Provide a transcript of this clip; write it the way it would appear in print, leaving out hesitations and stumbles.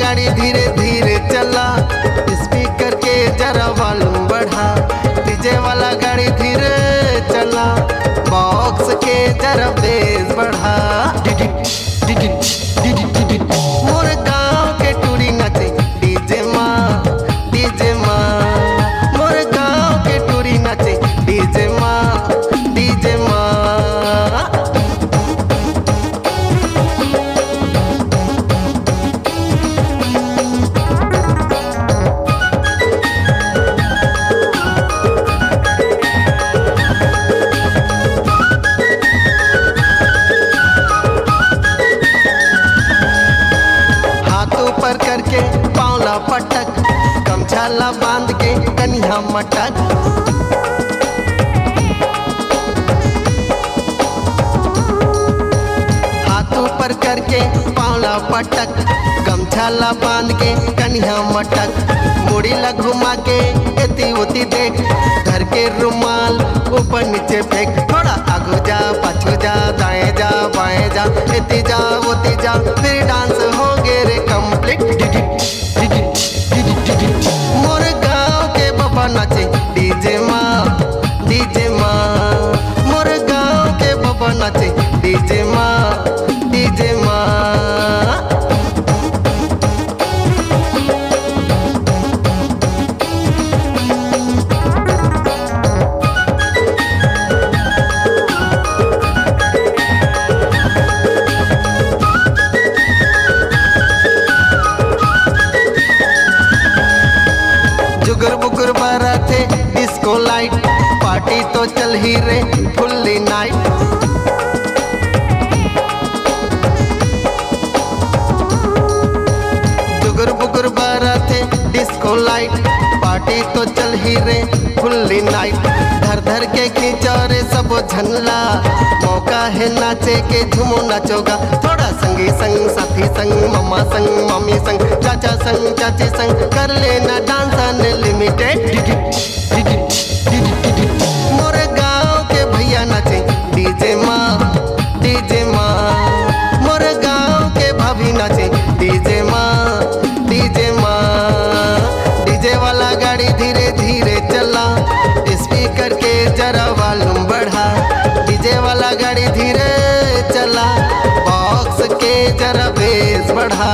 गाड़ी धीरे धीरे चला, स्पीकर के जरा वॉल्यूम बढ़ा। डीजे वाला गाड़ी धीरे चला, बॉक्स के जरा बेस बढ़ा। मोर गाँव के टूरी नाचे डीजे माँ, डीजे माँ। मोर गाँव के टूरी नाचे डीजे माँ, डीजे माँ। ऊपर करके पाँवला पटक, गमछाला बांध के कन्या मटक। हाथ ऊपर करके पाँवला पटक, गमछाला बांध के कन्या मटक। मुड़ी ला घुमा के एती उती देख, घर के रुमाल ऊपर नीचे फेंक। थोड़ा आगू जा पाछू जा, दाएं जा बाएं जा, एती जा ओती जा, फिर डांस हो गे रे कंप्लीट। मोर गाँव के बाबा नाचे डीजे माँ, डीजे माँ। मोर गाँव के बाबा नाचे डीजे माँ, डीजे माँ। जुगर बुगर बाराते डिस्को लाइट, पार्टी तो चल ही रे फुल्ली नाइट। जुगर बुगर बाराते डिस्को लाइट, पार्टी तो चल ही रे फुल्ली नाइट। धर धर के खींचो रे सब झनला, मौका है नाचे के झूमो नाचोगा। थोड़ा संगी संग साथी संग, मम्मा संग मम्मी संग, चाचा संग चाची संग, कर लेना डांस अनलिमिटेड। मोर गाँव के भैया नाचे डीजे माँ, डीजे माँ। मोर गाँव के भाभी नाचे डीजे माँ, डीजे माँ। डीजे वाला गाड़ी धीरे धीरे चला, स्पीकर के जरा वॉल्यूम बढ़ा। डीजे वाला गाड़ी धीरे चला, बॉक्स के जरा बेस बढ़ा।